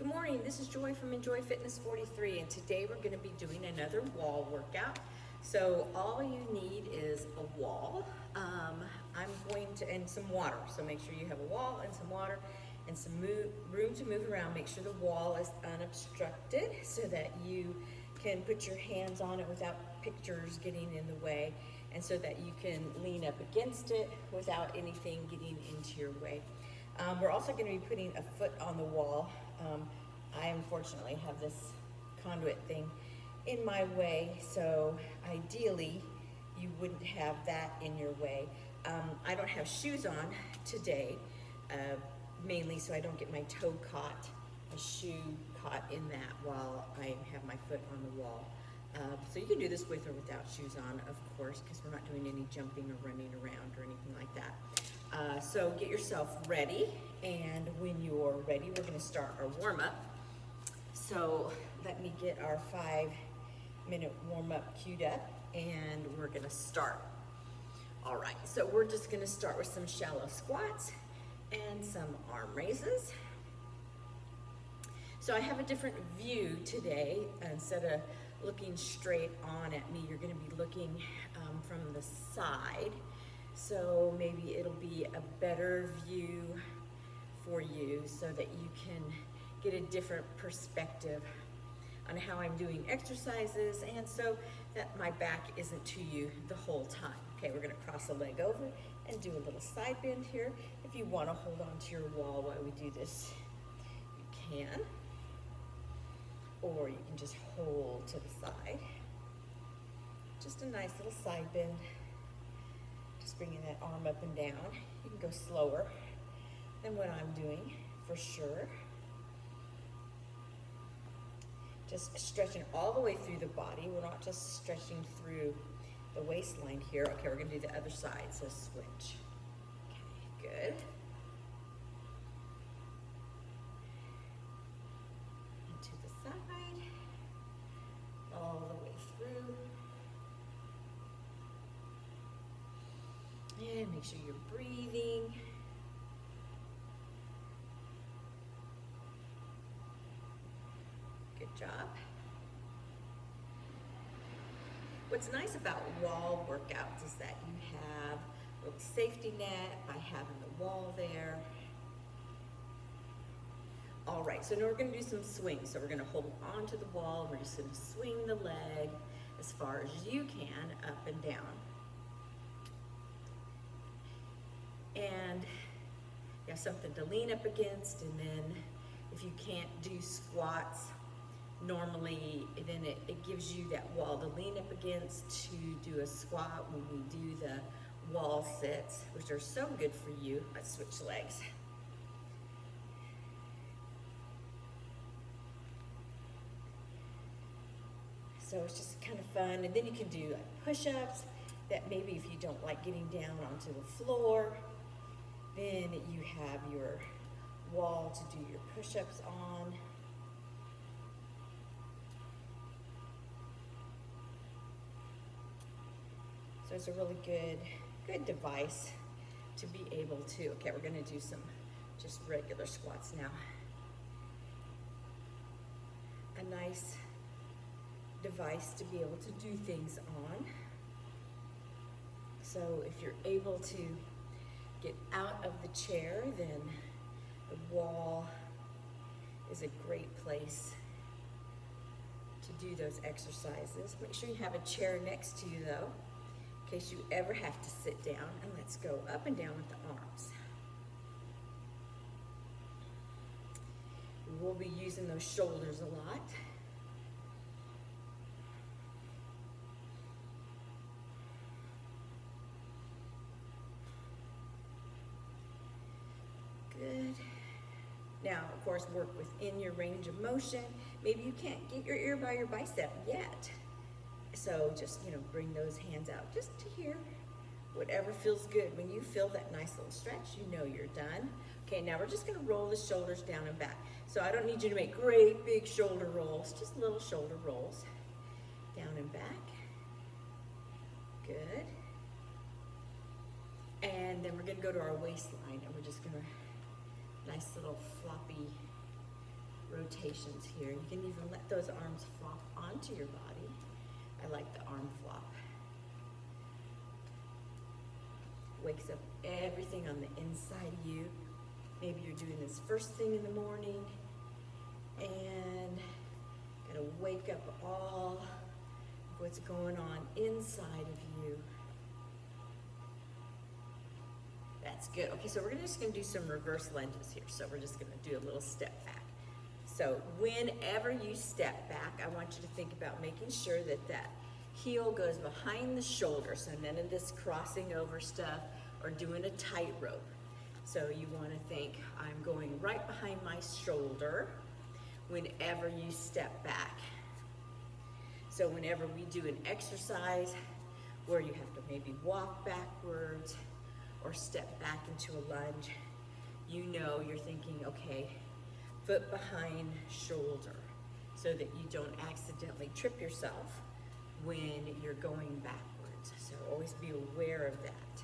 Good morning, this is Joy from Enjoy Fitness 43, and today we're going to be doing another wall workout. So all you need is a wall. And some water. So make sure you have a wall and some water and some room to move around. Make sure the wall is unobstructed so that you can put your hands on it without pictures getting in the way, and so that you can lean up against it without anything getting into your way. We're also going to be putting a foot on the wall. I unfortunately have this conduit thing in my way, so ideally you wouldn't have that in your way. I don't have shoes on today, mainly so I don't get my toe caught, a shoe caught in that while I have my foot on the wall. So you can do this with or without shoes on, of course, because we're not doing any jumping or running around or anything like that. So get yourself ready, and when you're ready, we're going to start our warm-up. So let me get our 5-minute warm-up queued up, and we're going to start. All right, so we're just going to start with some shallow squats and some arm raises. So I have a different view today. Instead of looking straight on at me, you're going to be looking from the side. So maybe it'll be a better view for you so that you can get a different perspective on how I'm doing exercises, and so that my back isn't to you the whole time. Okay, we're gonna cross a leg over and do a little side bend here. If you wanna hold on to your wall while we do this, you can. Or you can just hold to the side. Just a nice little side bend. Just bringing that arm up and down. You can go slower than what I'm doing, for sure. Just stretching all the way through the body. We're not just stretching through the waistline here. Okay, we're gonna do the other side, so switch. Okay, good. And to the side, all the way through. And make sure you're breathing. Good job. What's nice about wall workouts is that you have a little safety net by having the wall there. All right, so now we're going to do some swings. So we're going to hold onto the wall. We're just going to swing the leg as far as you can, up and down. And you have something to lean up against, and then if you can't do squats normally, then it gives you that wall to lean up against to do a squat when we do the wall sits, which are so good for you. Let's switch legs. So it's just kind of fun, and then you can do like push-ups that maybe if you don't like getting down onto the floor, then you have your wall to do your push-ups on. So it's a really good device to be able to. Okay, we're going to do some just regular squats now. A nice device to be able to do things on. So if you're able to get out of the chair, then the wall is a great place to do those exercises. Make sure you have a chair next to you though, in case you ever have to sit down. And let's go up and down with the arms. We will be using those shoulders a lot. Good. Now, of course, work within your range of motion. Maybe you can't get your ear by your bicep yet. So just, bring those hands out just to here. Whatever feels good. When you feel that nice little stretch, you know you're done. Okay, now we're just gonna roll the shoulders down and back. So I don't need you to make great big shoulder rolls, just little shoulder rolls. Down and back. Good. And then we're gonna go to our waistline, and we're just gonna, nice little floppy rotation. rotations here. You can even let those arms flop onto your body. I like the arm flop. Wakes up everything on the inside of you. Maybe you're doing this first thing in the morning and gotta wake up all of what's going on inside of you. That's good. Okay, so we're just gonna do some reverse lunges here. So we're just gonna do a little step back. So whenever you step back, I want you to think about making sure that that heel goes behind the shoulder. So none of this crossing over stuff or doing a tightrope. So you wanna think, I'm going right behind my shoulder whenever you step back. So whenever we do an exercise where you have to maybe walk backwards or step back into a lunge, you know you're thinking, okay, foot behind shoulder, so that you don't accidentally trip yourself when you're going backwards. So always be aware of that.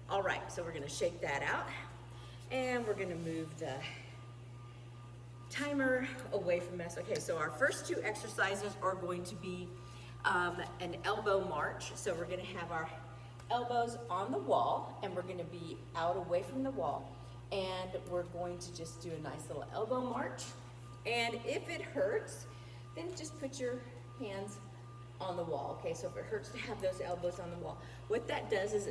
All right, so we're gonna shake that out, and we're gonna move the timer away from us. Okay, so our first two exercises are going to be an elbow march. So we're gonna have our elbows on the wall, and we're gonna be out away from the wall, and we're going to just do a nice little elbow march. And if it hurts, then just put your hands on the wall. Okay, so if it hurts to have those elbows on the wall, what that does is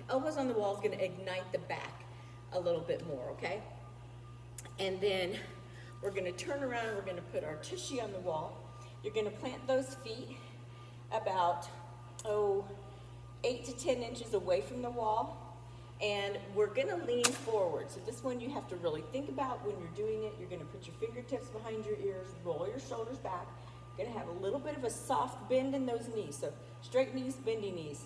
elbows on the wall is gonna ignite the back a little bit more, okay? And then we're gonna turn around and we're gonna put our tushy on the wall. You're gonna plant those feet about, 8 to 10 inches away from the wall, and we're gonna lean forward. So this one you have to really think about when you're doing it. You're gonna put your fingertips behind your ears, roll your shoulders back. You're gonna have a little bit of a soft bend in those knees. So straight knees, bendy knees.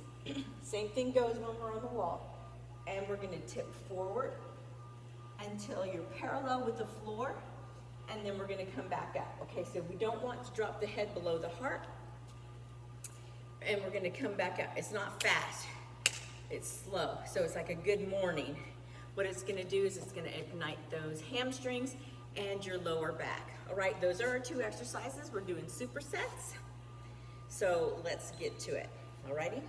Same thing goes when we're on the wall. And we're gonna tip forward until you're parallel with the floor, and then we're gonna come back up. Okay, so we don't want to drop the head below the heart, and we're gonna come back up. It's not fast, it's slow. So it's like a good morning. What it's gonna do is it's gonna ignite those hamstrings and your lower back. All right, those are our two exercises. We're doing supersets. So let's get to it, all righty?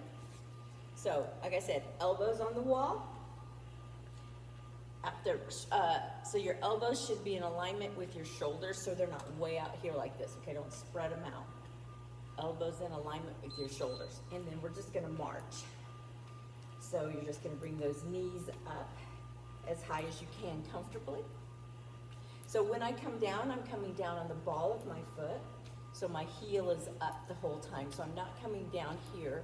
So, like I said, elbows on the wall. So your elbows should be in alignment with your shoulders so they're not way out here like this, okay? Don't spread them out. Elbows in alignment with your shoulders. And then we're just gonna march. So you're just gonna bring those knees up as high as you can comfortably. So when I come down, I'm coming down on the ball of my foot. So my heel is up the whole time. So I'm not coming down here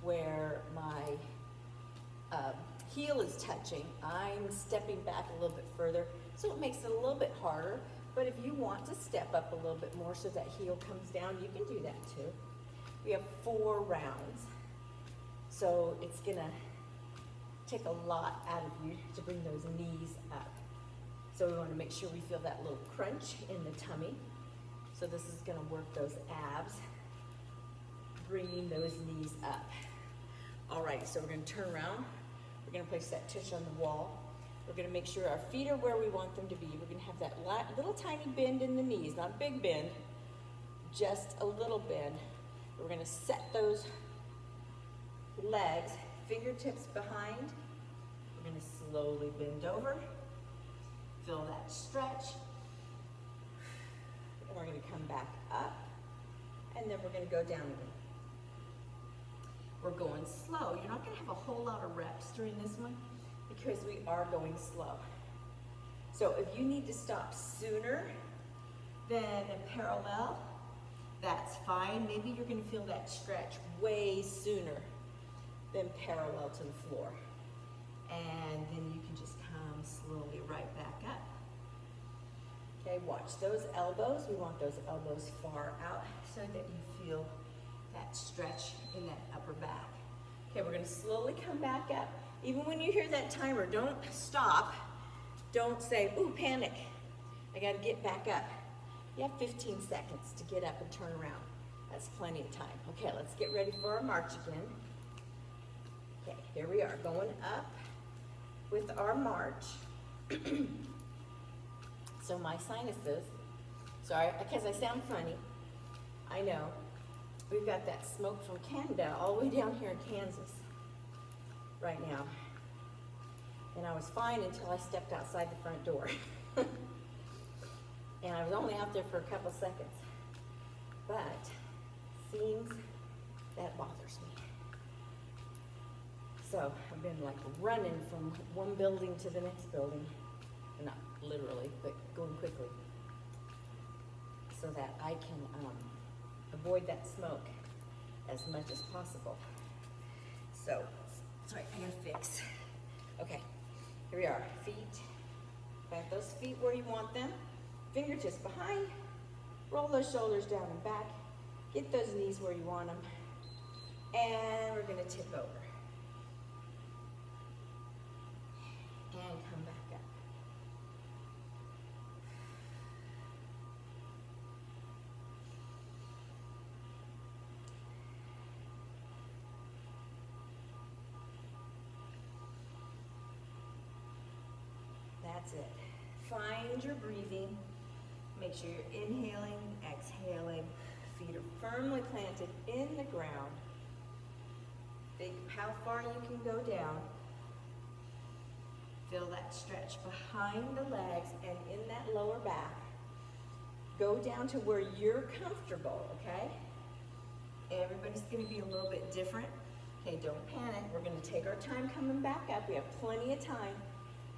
where my heel is touching. I'm stepping back a little bit further, so it makes it a little bit harder. But if you want to step up a little bit more so that heel comes down, you can do that too. We have 4 rounds, so it's gonna take a lot out of you to bring those knees up. So we wanna make sure we feel that little crunch in the tummy. So this is gonna work those abs, bringing those knees up. All right, so we're gonna turn around. We're gonna place that tush on the wall. We're gonna make sure our feet are where we want them to be. We're gonna have that little tiny bend in the knees, not a big bend, just a little bend. We're gonna set those legs, fingertips behind. We're gonna slowly bend over. Feel that stretch. And we're gonna come back up, and then we're gonna go down again. We're going slow. You're not gonna have a whole lot of reps during this one because we are going slow. So if you need to stop sooner than parallel, that's fine. Maybe you're gonna feel that stretch way sooner than parallel to the floor. And then you can just come slowly right back up. Okay, watch those elbows. We want those elbows far out so that you feel that stretch in that upper back. Okay, we're gonna slowly come back up. Even when you hear that timer, don't stop. Don't say, ooh, panic. I gotta get back up. You have 15 seconds to get up and turn around. That's plenty of time. Okay, let's get ready for our march again. Okay, here we are, going up with our march. So my sinuses Sorry, because I sound funny. I know. We've got that smoke from Canada all the way down here in Kansas right now. And I was fine until I stepped outside the front door. And I was only out there for a couple seconds. But seems that bothers me. So I've been like running from one building to the next building. Not literally, but going quickly. So that I can avoid that smoke as much as possible. So, sorry, I gotta fix. Okay, here we are. Feet. Plant those feet where you want them. Fingertips behind. Roll those shoulders down and back. Get those knees where you want them. And we're gonna tip over. And come back up. That's it. Find your breathing. Make sure you're inhaling, exhaling. Feet are firmly planted in the ground. Think how far you can go down. Feel that stretch behind the legs and in that lower back. Go down to where you're comfortable, okay? Everybody's gonna be a little bit different. Okay, don't panic. We're gonna take our time coming back up. We have plenty of time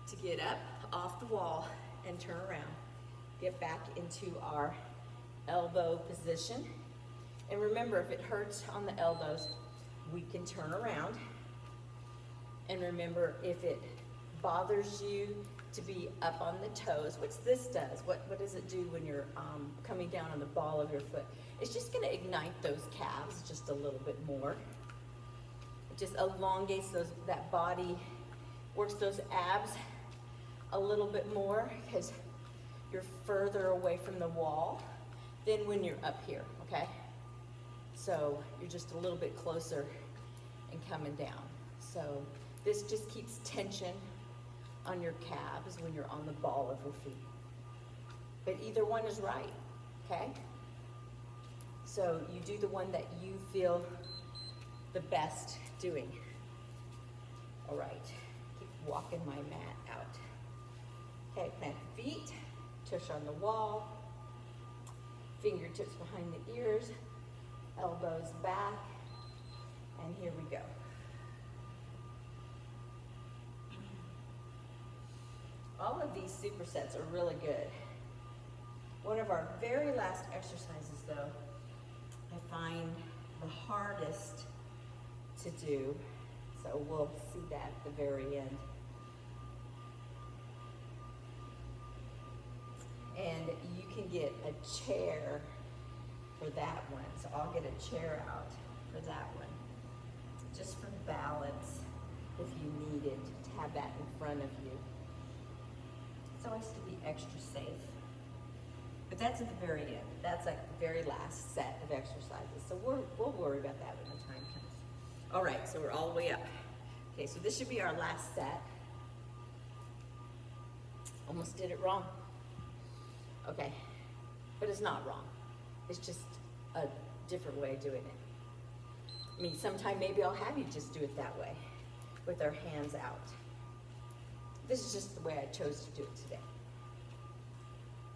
to get up off the wall and turn around. Get back into our elbow position. And remember, if it hurts on the elbows, we can turn around. And remember, if it bothers you to be up on the toes, which this does, what does it do when you're coming down on the ball of your foot? It's just gonna ignite those calves just a little bit more. It just elongates that body, works those abs a little bit more because you're further away from the wall than when you're up here, okay? So you're just a little bit closer and coming down. So this just keeps tension on your calves when you're on the ball of your feet. But either one is right, okay? So you do the one that you feel the best doing. All right, keep walking my mat out. Okay, plant the feet, tush on the wall, fingertips behind the ears, elbows back, and here we go. All of these supersets are really good. One of our very last exercises though, I find the hardest to do, so we'll see that at the very end. And you can get a chair for that one. So I'll get a chair out for that one. Just for balance, if you needed to have that in front of you. It's always to be extra safe. But that's at the very end. That's like the very last set of exercises. So we'll worry about that when the time comes. All right, so we're all the way up. Okay, so this should be our last set. Almost did it wrong. Okay, but it's not wrong. It's just a different way of doing it. I mean, sometime maybe I'll have you just do it that way, with our hands out. This is just the way I chose to do it today.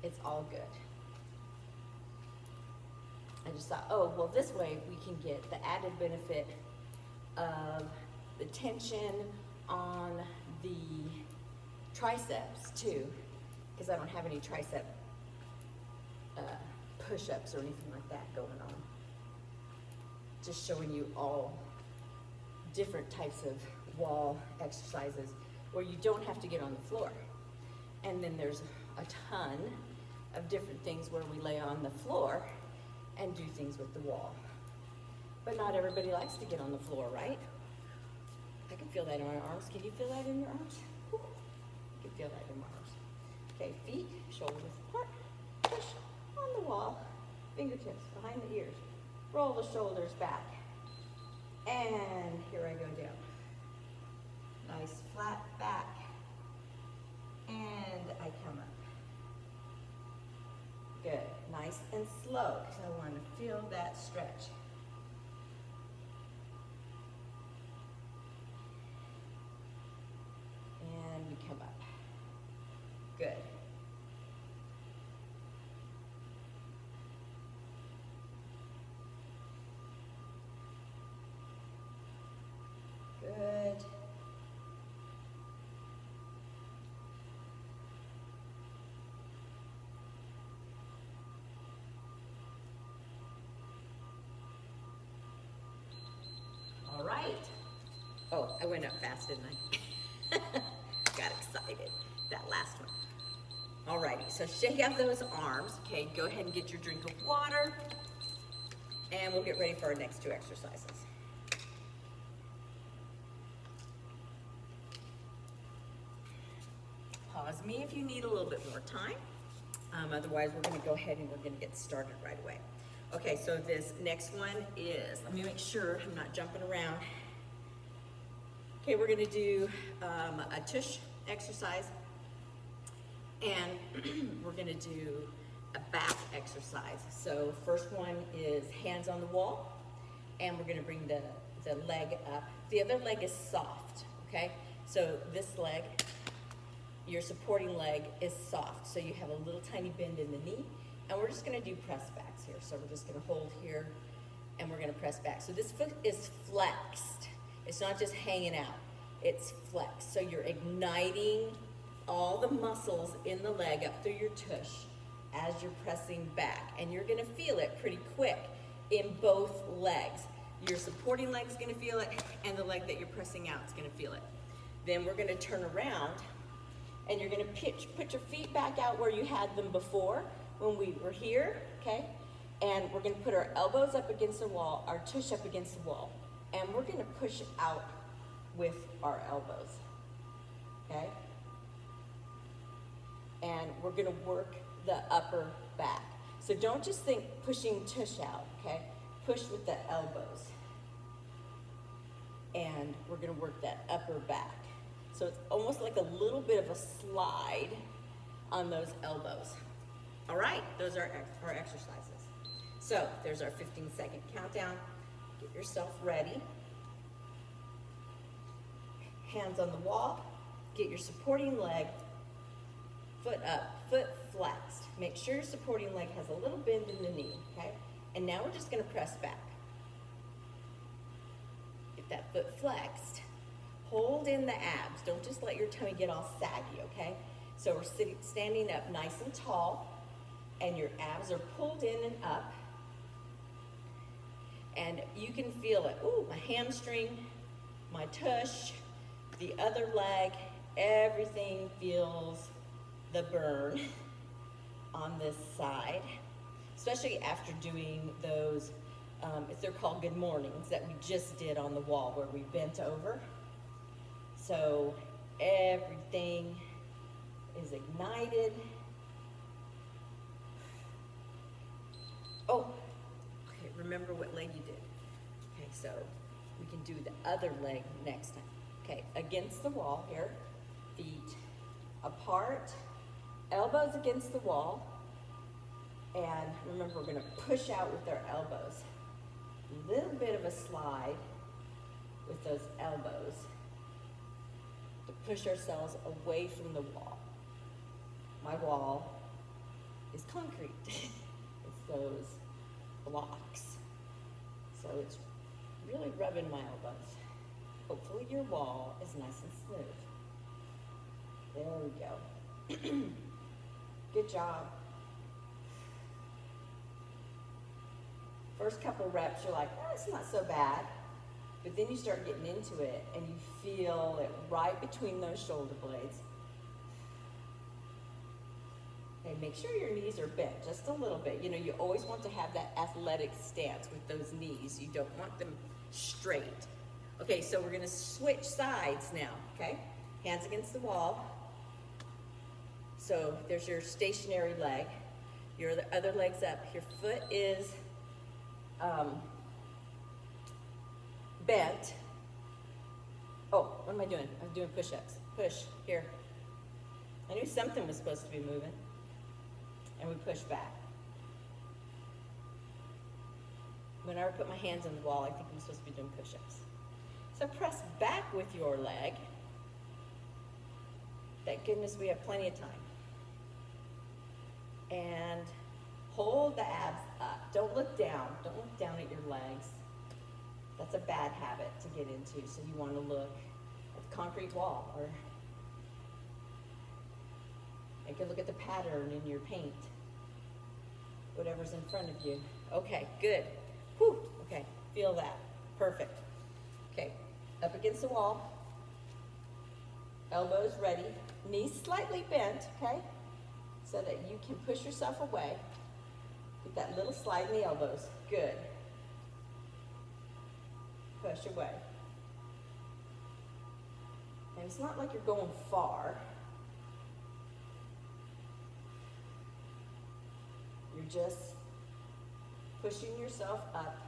It's all good. I just thought, oh, well, this way we can get the added benefit of the tension on the triceps too, because I don't have any tricep push-ups or anything like that going on. Just showing you all different types of wall exercises where you don't have to get on the floor. And then there's a ton of different things where we lay on the floor and do things with the wall. But not everybody likes to get on the floor, right? I can feel that in my arms. Can you feel that in your arms? Whew. I can feel that in my arms. Okay, feet, shoulders apart, push on the wall, fingertips behind the ears. Roll the shoulders back. And here I go down. Nice flat back. And I come up. Good, nice and slow, because I want to feel that stretch. And we come up. Good. Good. All right. Oh, I went up fast, didn't I? Got excited, that last one. All righty, so shake out those arms. Okay, go ahead and get your drink of water, and we'll get ready for our next two exercises. Pause me if you need a little bit more time. Otherwise, we're gonna go ahead and we're gonna get started right away. Okay, so this next one is, let me make sure I'm not jumping around. Okay, we're gonna do a tush exercise, and we're gonna do a back exercise. So first one is hands on the wall, and we're gonna bring the leg up. The other leg is soft, okay? So this leg, your supporting leg is soft, so you have a little tiny bend in the knee, and we're just gonna do press backs here. So we're just gonna hold here, and we're gonna press back. So this foot is flexed. It's not just hanging out, it's flexed. So you're igniting all the muscles in the leg up through your tush as you're pressing back, and you're gonna feel it pretty quick in both legs. Your supporting leg's gonna feel it, and the leg that you're pressing out is gonna feel it. Then we're gonna turn around, and you're gonna put your feet back out where you had them before when we were here, okay? And we're gonna put our elbows up against the wall, our tush up against the wall, and we're gonna push out with our elbows, okay? And we're gonna work the upper back. So don't just think pushing tush out, okay? Push with the elbows. And we're gonna work that upper back. So it's almost like a little bit of a slide on those elbows. All right, those are our exercises. So there's our 15-second countdown. Get yourself ready. Hands on the wall. Get your supporting leg, foot up, foot flexed. Make sure your supporting leg has a little bend in the knee, okay? And now we're just gonna press back. Get that foot flexed. Hold in the abs. Don't just let your tummy get all saggy, okay? So we're standing up nice and tall, and your abs are pulled in and up. And you can feel it. Ooh, my hamstring, my tush, the other leg, everything feels the burn on this side, especially after doing those, they're called good mornings that we just did on the wall where we bent over. So everything is ignited. Oh, okay, remember what leg you did. Okay, so we can do the other leg next time. Okay, against the wall here, feet apart, elbows against the wall, and remember we're gonna push out with our elbows. A little bit of a slide with those elbows to push ourselves away from the wall. My wall is concrete. It's those blocks. So it's really rubbing my elbows. Hopefully your wall is nice and smooth. There we go. Good job. First couple reps, you're like, oh, it's not so bad. But then you start getting into it, and you feel it right between those shoulder blades. Okay, make sure your knees are bent just a little bit. You know, you always want to have that athletic stance with those knees. You don't want them straight. Okay, so we're gonna switch sides now, okay? Hands against the wall. So there's your stationary leg. Your other leg's up. Your foot is bent. Oh, what am I doing? I'm doing push-ups. Push, here. I knew something was supposed to be moving. And we push back. Whenever I put my hands on the wall, I think I'm supposed to be doing push-ups. So press back with your leg. Thank goodness we have plenty of time. And hold the abs up. Don't look down. Don't look down at your legs. That's a bad habit to get into. So you want to look at the concrete wall, or you can look at the pattern in your paint. Whatever's in front of you. Okay, good. Whew. Okay, feel that. Perfect. Okay, up against the wall. Elbows ready. Knees slightly bent, okay? So that you can push yourself away. Get that little slide in the elbows. Good. Push away. And it's not like you're going far. You're just pushing yourself up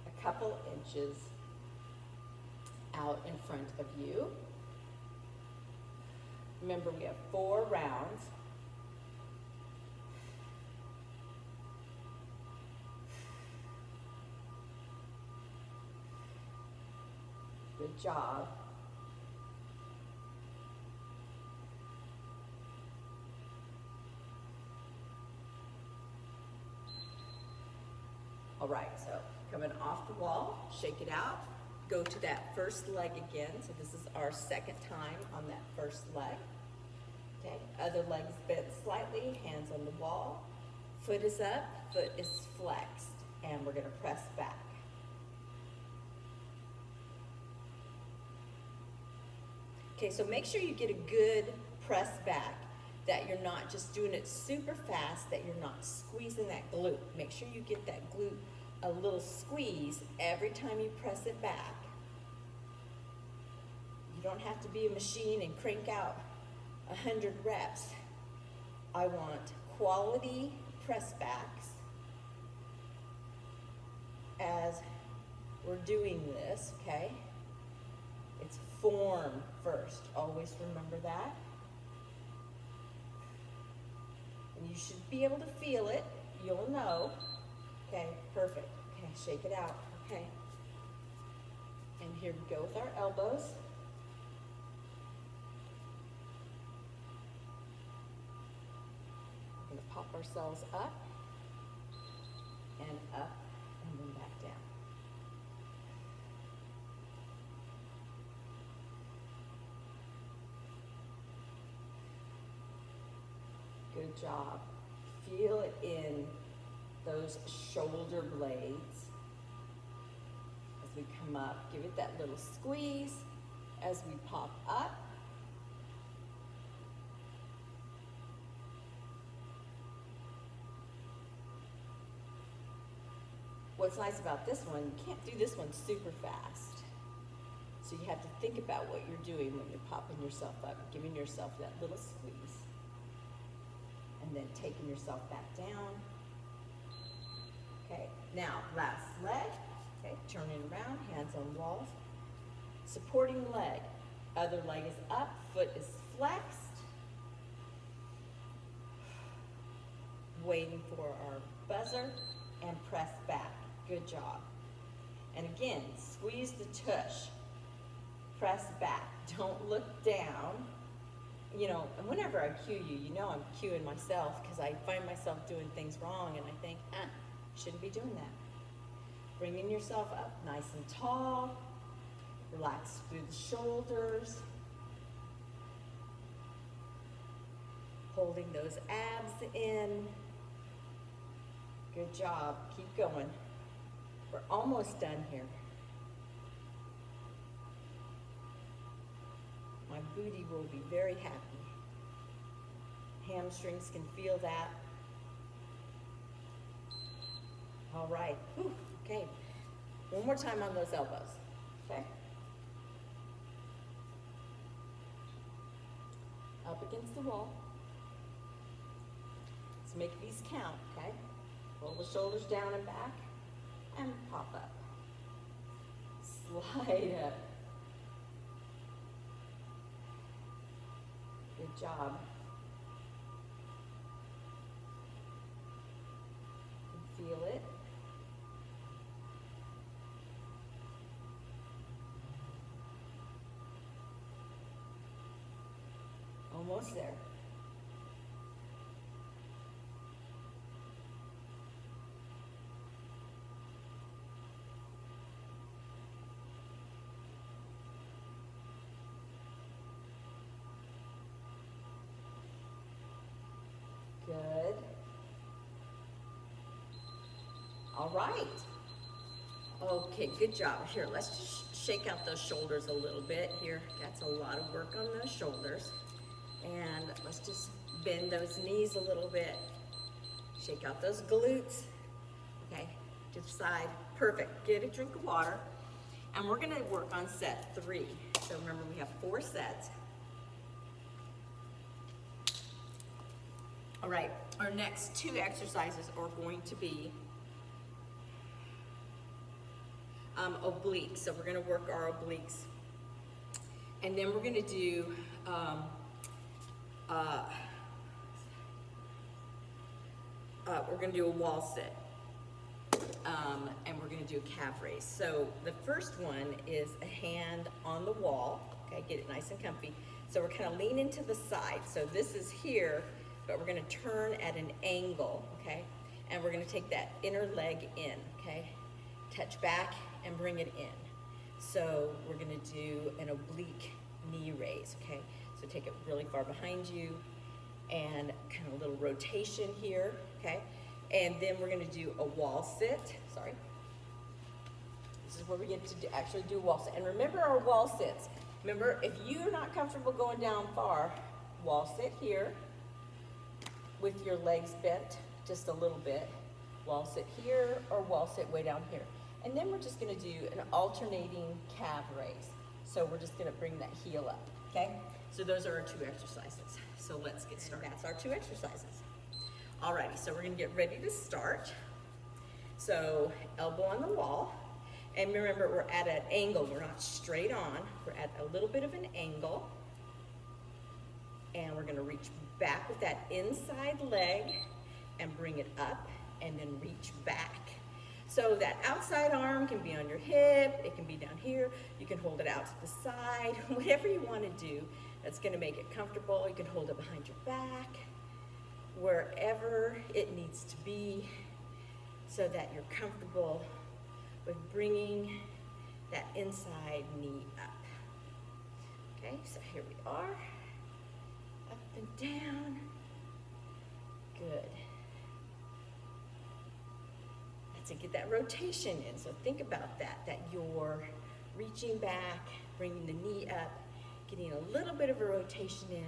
a couple inches out in front of you. Remember, we have 4 rounds. Good job. All right, so coming off the wall, shake it out. Go to that first leg again. So this is our second time on that first leg. Okay, other leg's bent slightly, hands on the wall. Foot is up, foot is flexed, and we're gonna press back. Okay, so make sure you get a good press back, that you're not just doing it super fast, that you're not squeezing that glute. Make sure you get that glute a little squeeze every time you press it back. You don't have to be a machine and crank out 100 reps. I want quality press backs as we're doing this, okay? It's form first. Always remember that. And you should be able to feel it. You'll know. Okay, perfect. Okay, shake it out. Okay. And here we go with our elbows. We're going to pop ourselves up and up and then back down. Good job. Feel it in those shoulder blades as we come up. Give it that little squeeze as we pop up. What's nice about this one, you can't do this one super fast. So you have to think about what you're doing when you're popping yourself up, giving yourself that little squeeze, and then taking yourself back down. Okay, now last leg. Okay, turning around, hands on walls. Supporting leg. Other leg is up, foot is flexed. Waiting for our buzzer and press back. Good job. And again, squeeze the tush. Press back. Don't look down. You know, and whenever I cue you, you know I'm cueing myself because I find myself doing things wrong and I think, shouldn't be doing that. Bringing yourself up nice and tall. Relax through the shoulders. Holding those abs in. Good job. Keep going. We're almost done here. My booty will be very happy. Hamstrings can feel that. All right. Whew. Okay. One more time on those elbows. Okay. Up against the wall. Let's make these count, okay? Roll the shoulders down and back and pop up. Slide up. Good job. Feel it. almost there. Good. All right. Okay, good job. Here, let's just shake out those shoulders a little bit. Here, that's a lot of work on those shoulders. And let's just bend those knees a little bit. Shake out those glutes. Okay, to the side. Perfect. Get a drink of water. And we're gonna work on set 3. So remember, we have 4 sets. All right, our next 2 exercises are going to be obliques. So we're gonna work our obliques. And then we're gonna do a wall sit. And we're gonna do a calf raise. So the first one is a hand on the wall. Okay, get it nice and comfy. So we're kind of leaning to the side. So this is here, but we're gonna turn at an angle, okay? And we're gonna take that inner leg in, okay? Touch back and bring it in. So we're gonna do an oblique knee raise, okay? So take it really far behind you and kind of a little rotation here, okay? And then we're gonna do a wall sit, sorry. This is where we get to actually do a wall sit. And remember our wall sits. Remember, if you're not comfortable going down far, wall sit here with your legs bent just a little bit. Wall sit here or wall sit way down here. And then we're just gonna do an alternating calf raise. So we're just gonna bring that heel up, okay? So those are our 2 exercises. So let's get started. That's our 2 exercises. Alrighty, so we're gonna get ready to start. So elbow on the wall. And remember, we're at an angle. We're not straight on. We're at a little bit of an angle. And we're gonna reach back with that inside leg and bring it up and then reach back. So that outside arm can be on your hip, it can be down here, you can hold it out to the side, whatever you want to do that's going to make it comfortable. You can hold it behind your back, wherever it needs to be, so that you're comfortable with bringing that inside knee up. Okay, so here we are, up and down, good. To get that rotation in. So think about that you're reaching back, bringing the knee up, getting a little bit of a rotation in.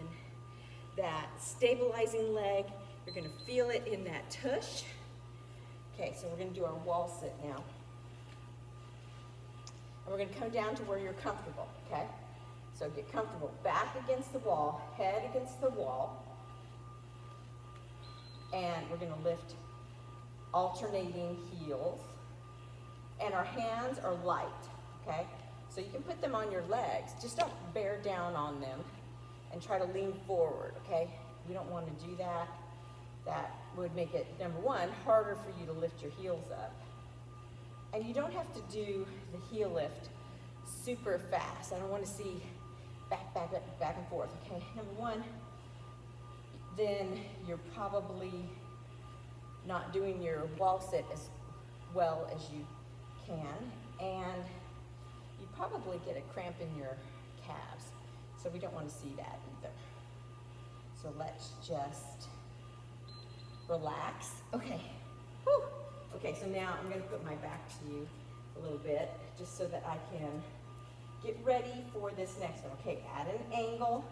That stabilizing leg, you're gonna feel it in that tush. Okay, so we're gonna do our wall sit now. And we're gonna come down to where you're comfortable, okay? So get comfortable, back against the wall, head against the wall. And we're gonna lift alternating heels, and our hands are light, okay? So you can put them on your legs, just don't bear down on them and try to lean forward, okay? We don't want to do that. That would make it, number one, harder for you to lift your heels up. And you don't have to do the heel lift super fast. I don't want to see back and forth, okay? Number one, then you're probably not doing your wall sit as well as you can, and you probably get a cramp in your calves. So we don't want to see that either. So let's just relax. Okay. Whew. Okay, so now I'm going to put my back to you a little bit, just so that I can get ready for this next one. Okay, at an angle,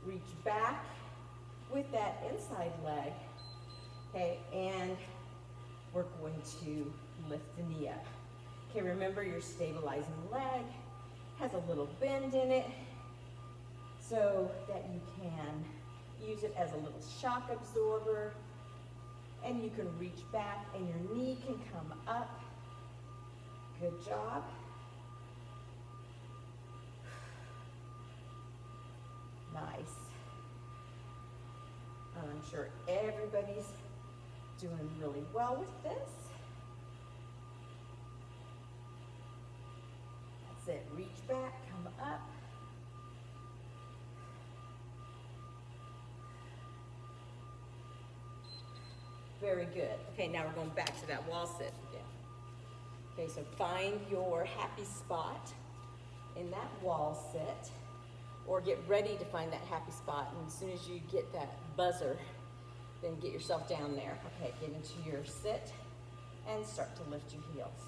reach back with that inside leg. Okay, and we're going to lift the knee up. Okay, remember you're stabilizing the leg, has a little bend in it, so that you can use it as a little shock absorber, and you can reach back and your knee can come up. Good job. Nice. I'm sure everybody's doing really well with this. That's it. Reach back, come up. Very good. Okay, now we're going back to that wall sit again. Okay, so find your happy spot in that wall sit, or get ready to find that happy spot, and as soon as you get that buzzer, then get yourself down there. Okay, get into your sit and start to lift your heels.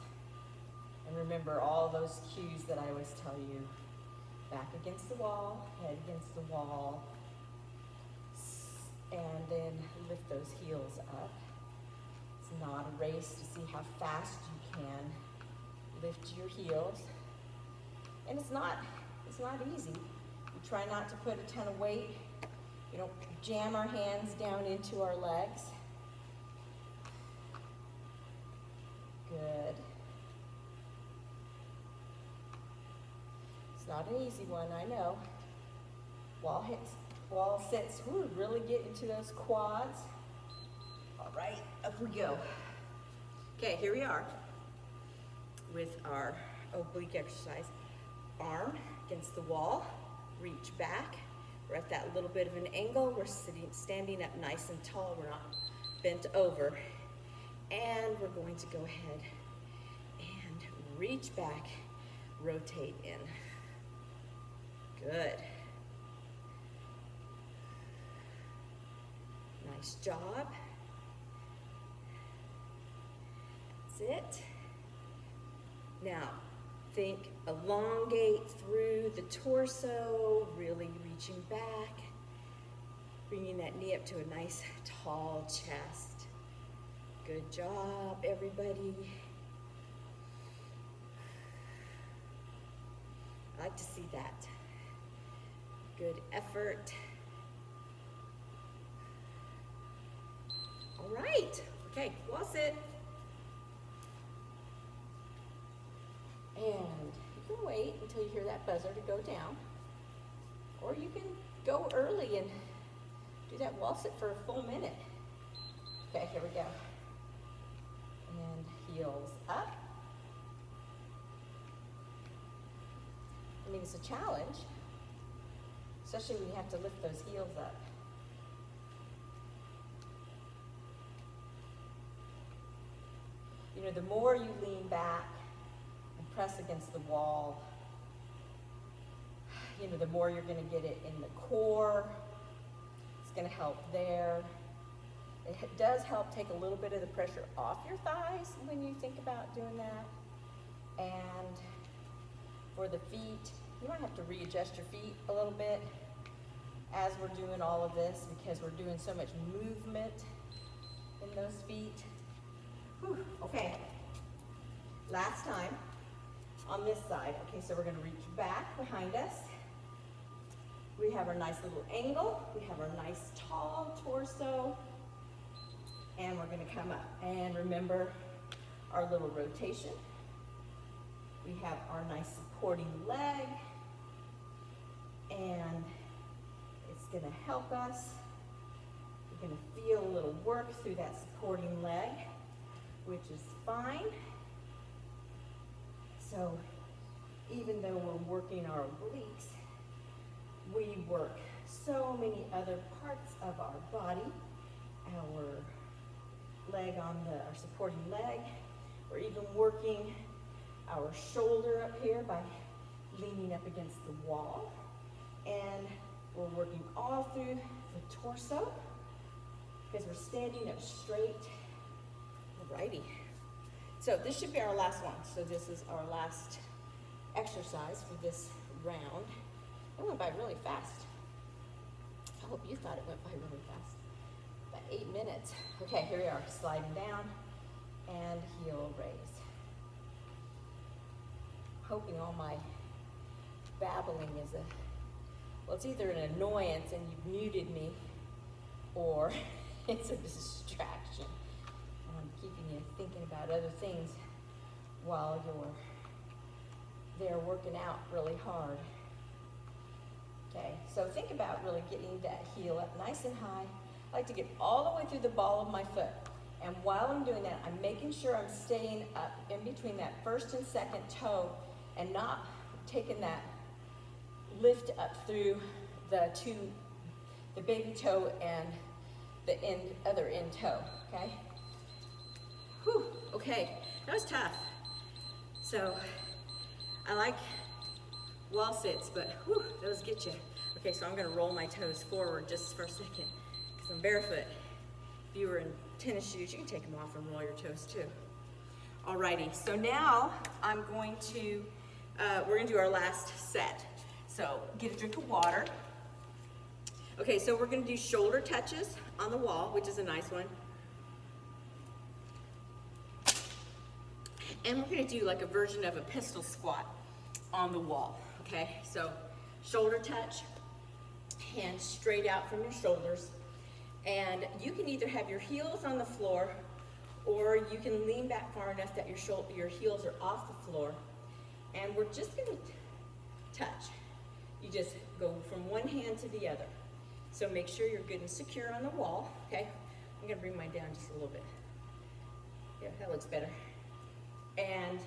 And remember all those cues that I always tell you. Back against the wall, head against the wall, and then lift those heels up. It's not a race to see how fast you can lift your heels. And it's not easy. We try not to put a ton of weight. We don't jam our hands down into our legs. Good. It's not an easy one, I know. Wall sits, ooh, really get into those quads. All right, up we go. Okay, here we are with our oblique exercise. Arm against the wall, reach back. We're at that little bit of an angle. We're standing up nice and tall. We're not bent over. And we're going to go ahead and reach back, rotate in. Good. Nice job. That's it. Now, think elongate through the torso, really reaching back, bringing that knee up to a nice tall chest. Good job, everybody. I like to see that. Good effort. All right, okay, wall sit. And you can wait until you hear that buzzer to go down, or you can go early and do that wall sit for a full minute. Okay, here we go. And heels up. I mean, it's a challenge, especially when you have to lift those heels up. You know, the more you lean back and press against the wall, you know, the more you're going to get it in the core. It's going to help there. It does help take a little bit of the pressure off your thighs when you think about doing that. And for the feet, you might have to readjust your feet a little bit as we're doing all of this, because we're doing so much movement in those feet. Whew. Okay, last time on this side. Okay, so we're going to reach back behind us. We have our nice little angle. We have our nice tall torso. And we're going to come up. And remember our little rotation. We have our nice supporting leg. And it's going to help us. We're going to feel a little work through that supporting leg, which is fine. So even though we're working our obliques, we work so many other parts of our body. Our leg on our supporting leg. We're even working our shoulder up here by leaning up against the wall. And we're working all through the torso because we're standing up straight. Alrighty. So this should be our last one. So this is our last exercise for this round. It went by really fast. I hope you thought it went by really fast. About 8 minutes. Okay, here we are, sliding down and heel raise. Hoping all my babbling is well, it's either an annoyance and you've muted me, or it's a distraction. I'm keeping you thinking about other things while you're there working out really hard. Okay, so think about really getting that heel up nice and high. I like to get all the way through the ball of my foot. And while I'm doing that, I'm making sure I'm staying up in between that first and second toe and not taking that lift up through the baby toe and the other end toe, okay? Okay, that was tough. So I like wall sits, but whew, those get you. Okay, so I'm gonna roll my toes forward just for a second because I'm barefoot. If you were in tennis shoes, you can take them off and roll your toes too. Alrighty, so now I'm going to, we're gonna do our last set. So get a drink of water. Okay, so we're gonna do shoulder touches on the wall, which is a nice one. And we're gonna do like a version of a pistol squat on the wall, okay? So shoulder touch, hands straight out from your shoulders. And you can either have your heels on the floor or you can lean back far enough that your heels are off the floor. And we're just gonna touch. You just go from one hand to the other. So make sure you're good and secure on the wall, okay? I'm gonna bring mine down just a little bit. Yeah, that looks better. And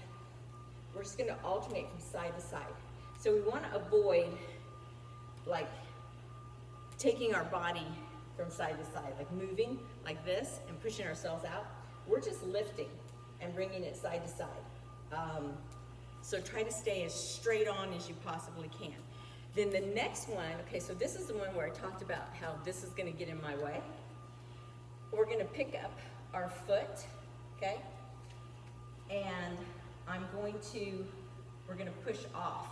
we're just gonna alternate from side to side. So we wanna avoid like taking our body from side to side, like moving like this and pushing ourselves out. We're just lifting and bringing it side to side. So try to stay as straight on as you possibly can. Then the next one, okay, so this is the one where I talked about how this is gonna get in my way. We're gonna pick up our foot, okay? And we're gonna push off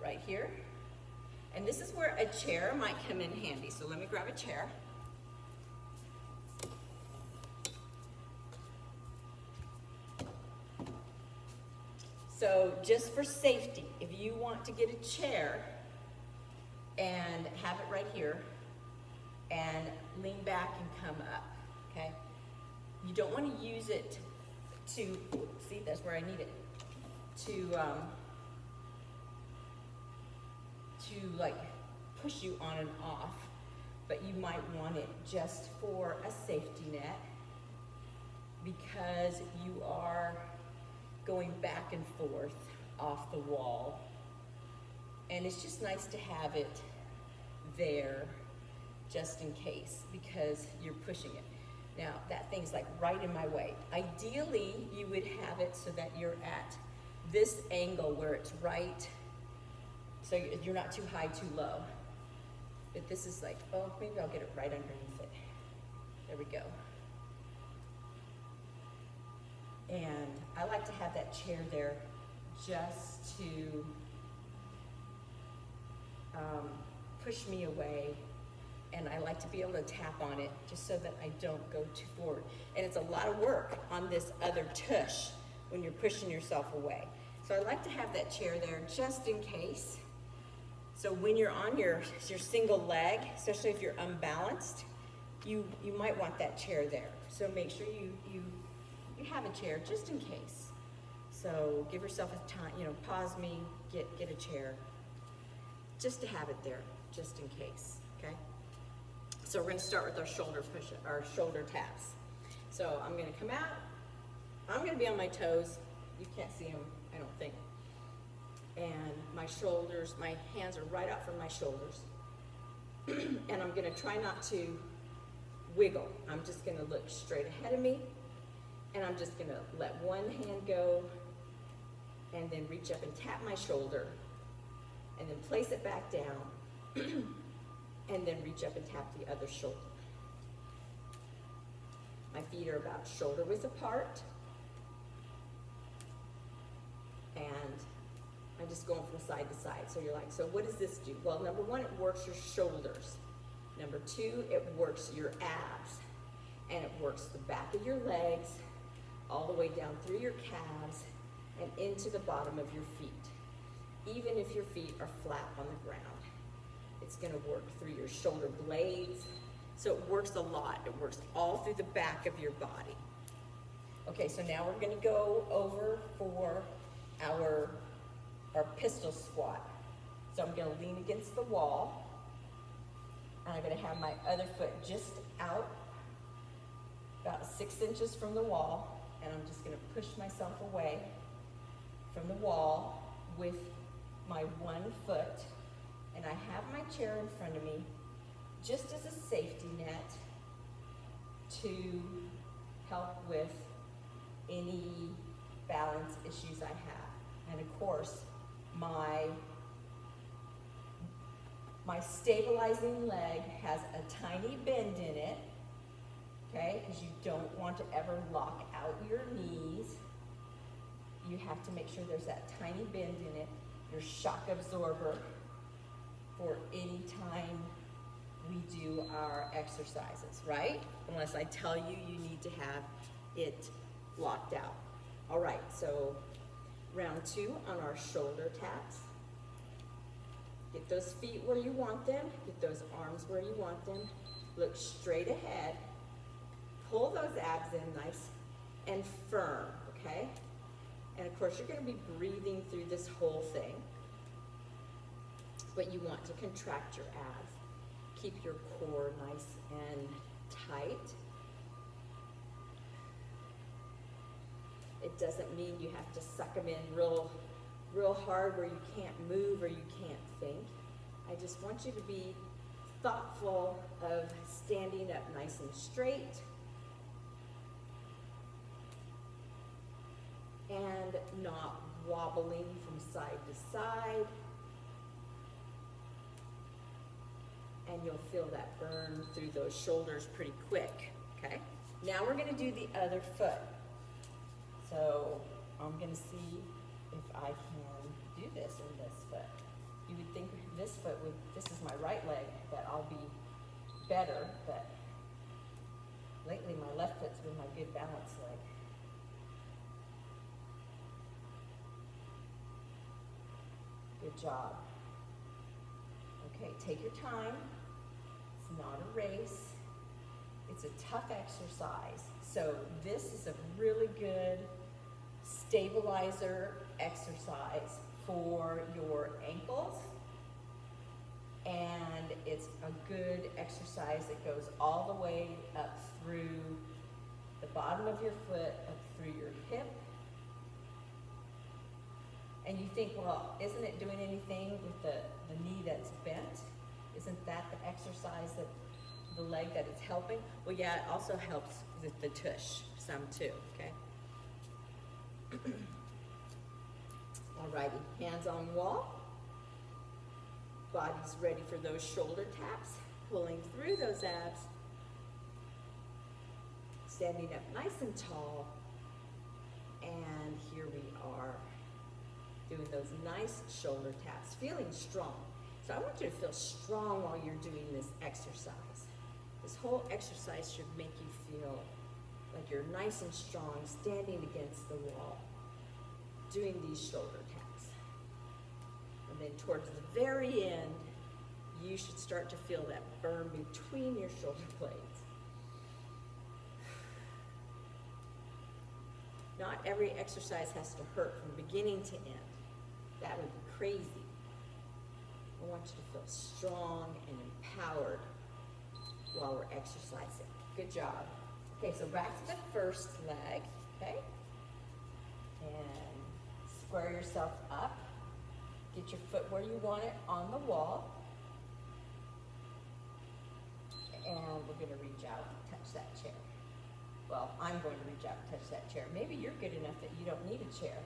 right here. And this is where a chair might come in handy. So let me grab a chair. So just for safety, if you want to get a chair and have it right here and lean back and come up, okay? You don't want to use it to, see, that's where I need it, to like push you on and off, but you might want it just for a safety net because you are going back and forth off the wall. And it's just nice to have it there just in case because you're pushing it. Now, that thing's like right in my way. Ideally, you would have it so that you're at this angle where it's right, so you're not too high, too low. But this is like, oh, maybe I'll get it right underneath it. There we go. And I like to have that chair there just to push me away. And I like to be able to tap on it just so that I don't go too forward. And it's a lot of work on this other tush when you're pushing yourself away. So I like to have that chair there just in case. So when you're on your single leg, especially if you're unbalanced, you might want that chair there. So make sure you have a chair just in case. So give yourself a time, pause me, get a chair, just to have it there, just in case, okay? So we're gonna start with our shoulder taps. So I'm gonna come out, I'm gonna be on my toes. You can't see them, I don't think. And my shoulders, my hands are right out from my shoulders. And I'm gonna try not to wiggle. I'm just gonna look straight ahead of me. And I'm just gonna let one hand go and then reach up and tap my shoulder and then place it back down and then reach up and tap the other shoulder. My feet are about shoulder width apart. And I'm just going from side to side. So you're like, so what does this do? Well, number one, it works your shoulders. Number two, it works your abs. And it works the back of your legs, all the way down through your calves and into the bottom of your feet. Even if your feet are flat on the ground, it's gonna work through your shoulder blades. So it works a lot. It works all through the back of your body. Okay, so now we're gonna go over for our pistol squat. So I'm gonna lean against the wall, and I'm gonna have my other foot just out, about 6 inches from the wall, and I'm just gonna push myself away from the wall with my one foot, and I have my chair in front of me just as a safety net to help with any balance issues I have. And of course, my stabilizing leg has a tiny bend in it, okay? Because you don't want to ever lock out your knees. You have to make sure there's that tiny bend in it, your shock absorber for any time we do our exercises, right? Unless I tell you, you need to have it locked out. All right, so round 2 on our shoulder taps. Get those feet where you want them. Get those arms where you want them. Look straight ahead. Pull those abs in nice and firm, okay? And of course, you're going to be breathing through this whole thing. But you want to contract your abs. Keep your core nice and tight. It doesn't mean you have to suck them in real hard where you can't move or you can't think. I just want you to be thoughtful of standing up nice and straight and not wobbling from side to side. And you'll feel that burn through those shoulders pretty quick, okay? Now we're gonna do the other foot. So I'm gonna see if I can do this in this foot. You would think this is my right leg, that I'll be better, but lately my left foot's been my good balance leg. Good job. Okay, take your time. It's not a race. It's a tough exercise. So this is a really good stabilizer exercise for your ankles. And it's a good exercise that goes all the way up through the bottom of your foot, up through your hip. And you think, well, isn't it doing anything with the knee that's bent? Isn't that the exercise that the leg that it's helping? Well, yeah, it also helps with the tush some too, okay? Alrighty, hands on wall. Body's ready for those shoulder taps, pulling through those abs. Standing up nice and tall. And here we are, doing those nice shoulder taps, feeling strong. So I want you to feel strong while you're doing this exercise. This whole exercise should make you feel like you're nice and strong, standing against the wall, doing these shoulder taps. And then towards the very end, you should start to feel that burn between your shoulder blades. Not every exercise has to hurt from beginning to end. That would be crazy. I want you to feel strong and empowered while we're exercising. Good job. Okay, so back to the first leg, okay? And square yourself up. Get your foot where you want it on the wall. And we're gonna reach out and touch that chair. Well, I'm going to reach out and touch that chair. Maybe you're good enough that you don't need a chair.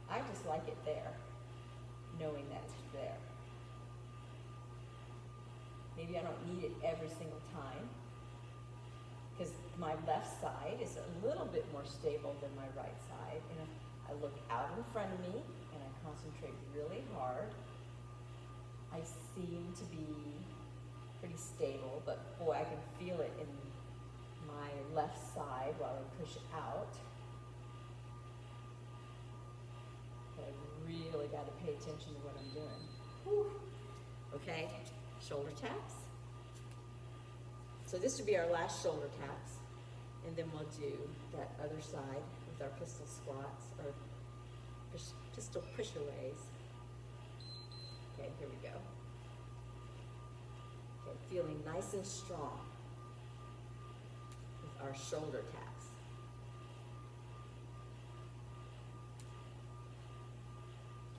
I just like it there, knowing that it's there. Maybe I don't need it every single time, because my left side is a little bit more stable than my right side. And if I look out in front of me and I concentrate really hard, I seem to be pretty stable, but boy, I can feel it in my left side while I push out. But I really got to pay attention to what I'm doing. Whew. Okay, shoulder taps. So this would be our last shoulder taps, and then we'll do that other side with our pistol squats or pistol push-aways. Okay, here we go. Okay, feeling nice and strong with our shoulder taps.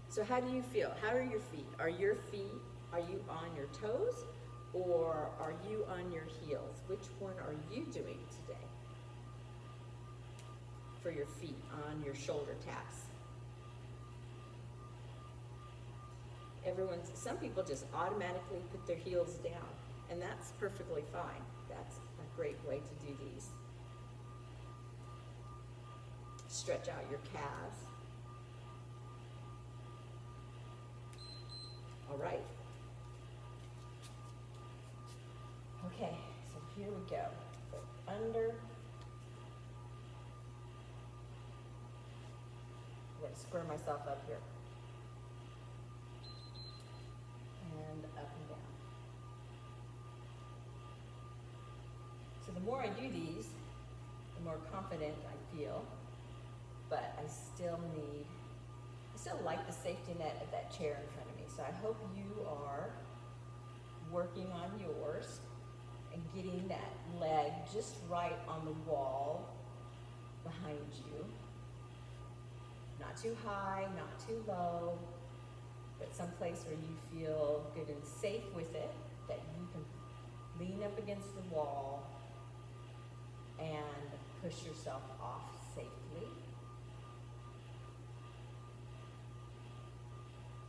So how do you feel? How are your feet? Are you on your toes or are you on your heels? Which one are you doing today for your feet on your shoulder taps? Some people just automatically put their heels down, and that's perfectly fine. That's a great way to do these. Stretch out your calves. All right. Okay, so here we go. Foot under. I'm going to square myself up here. And up and down. So the more I do these, the more confident I feel, but I still like the safety net of that chair in front of me. So I hope you are working on yours and getting that leg just right on the wall behind you. Not too high, not too low, but someplace where you feel good and safe with it, that you can lean up against the wall and push yourself off safely.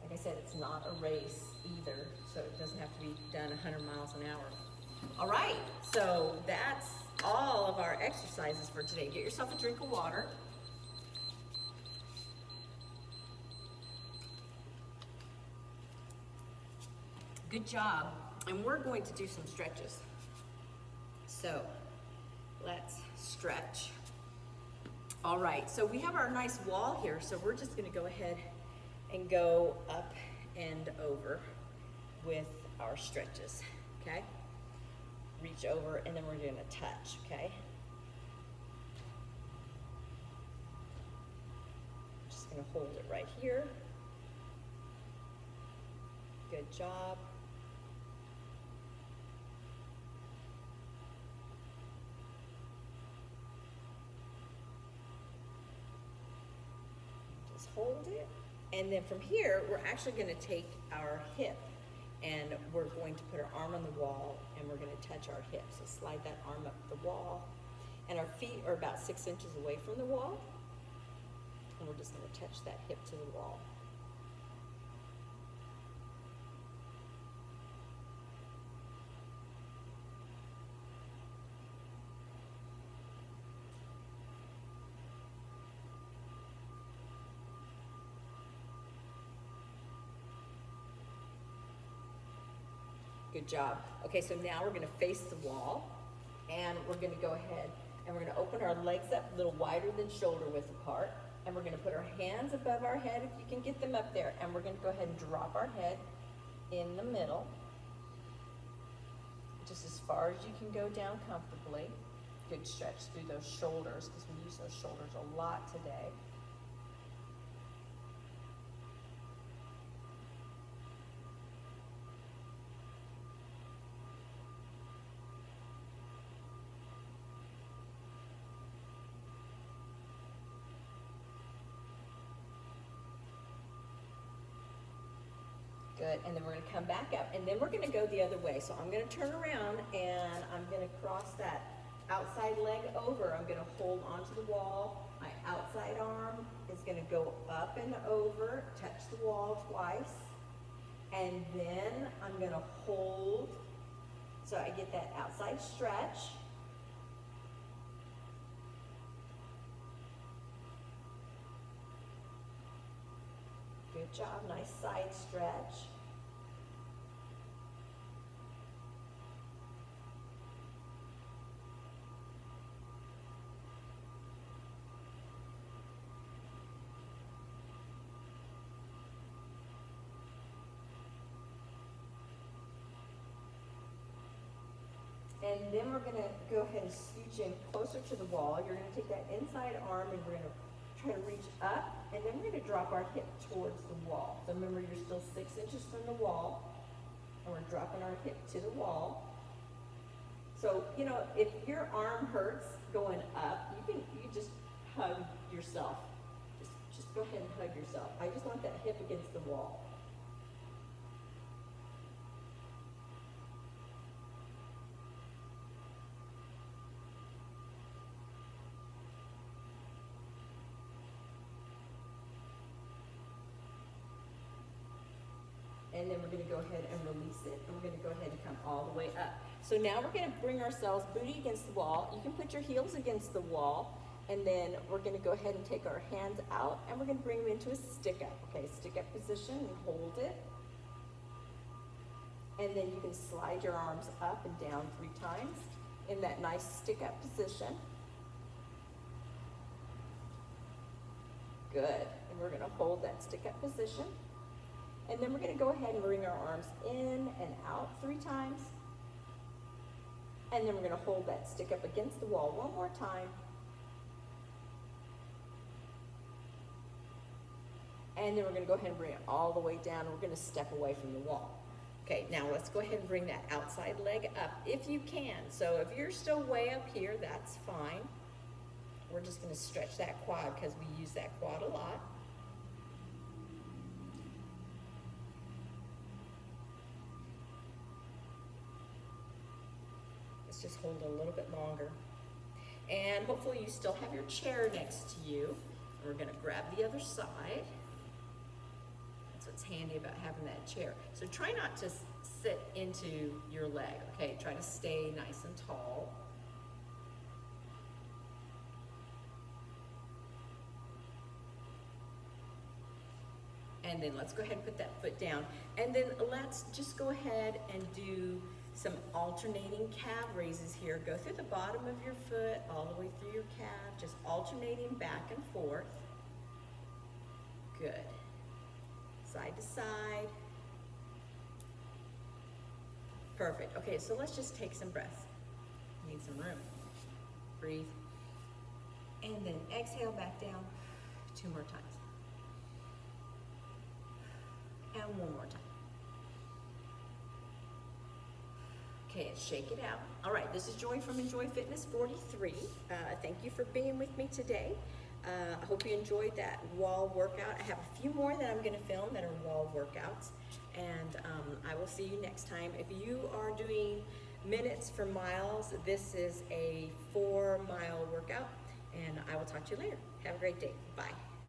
Like I said, it's not a race either, so it doesn't have to be done 100 miles an hour. All right, so that's all of our exercises for today. Get yourself a drink of water. Good job. And we're going to do some stretches. So let's stretch. All right, so we have our nice wall here, so we're just gonna go ahead and go up and over with our stretches, okay? Reach over and then we're gonna touch, okay? Just gonna hold it right here. Good job. Just hold it. And then from here, we're actually gonna take our hip and we're going to put our arm on the wall and we're gonna touch our hip. So slide that arm up the wall. And our feet are about 6 inches away from the wall. And we're just gonna touch that hip to the wall. Good job. Okay, so now we're gonna face the wall and we're gonna go ahead and we're gonna open our legs up a little wider than shoulder width apart, and we're gonna put our hands above our head if you can get them up there, and we're gonna go ahead and drop our head in the middle, just as far as you can go down comfortably. Good stretch through those shoulders because we use those shoulders a lot today. Good, and then we're gonna come back up, and then we're gonna go the other way. So I'm gonna turn around, and I'm gonna cross that outside leg over. I'm gonna hold onto the wall. My outside arm is gonna go up and over, touch the wall twice, and then I'm gonna hold, so I get that outside stretch. Good job, nice side stretch. And then we're gonna go ahead and scooch in closer to the wall. You're gonna take that inside arm and we're gonna try to reach up, and then we're gonna drop our hip towards the wall. So remember, you're still 6 inches from the wall, and we're dropping our hip to the wall. So, you know, if your arm hurts going up, you just hug yourself. Just go ahead and hug yourself. I just want that hip against the wall. and then we're gonna go ahead and release it, and we're gonna go ahead and come all the way up. So now we're gonna bring ourselves booty against the wall. You can put your heels against the wall, and then we're gonna go ahead and take our hands out, and we're gonna bring them into a stick up, okay? Stick up position and hold it. And then you can slide your arms up and down 3 times in that nice stick up position. Good, and we're gonna hold that stick up position. And then we're gonna go ahead and bring our arms in and out 3 times. And then we're gonna hold that stick up against the wall one more time. And then we're gonna go ahead and bring it all the way down. We're gonna step away from the wall. Okay, now let's go ahead and bring that outside leg up if you can. So if you're still way up here, that's fine. We're just gonna stretch that quad because we use that quad a lot. Let's just hold it a little bit longer. And hopefully you still have your chair next to you. And we're gonna grab the other side. That's what's handy about having that chair. So try not to sit into your leg, okay? Try to stay nice and tall. And then let's go ahead and put that foot down. And then let's just go ahead and do some alternating calf raises here. Go through the bottom of your foot, all the way through your calf, just alternating back and forth. Good. Side to side. Perfect. Okay, so let's just take some breaths. Need some room. Breathe. And then exhale back down 2 more times. And 1 more time. Okay, and shake it out. All right, this is Joy from Enjoy Fitness 43. Thank you for being with me today. I hope you enjoyed that wall workout. I have a few more that I'm gonna film that are wall workouts. And I will see you next time. If you are doing minutes for miles, this is a 4-mile workout. And I will talk to you later. Have a great day. Bye.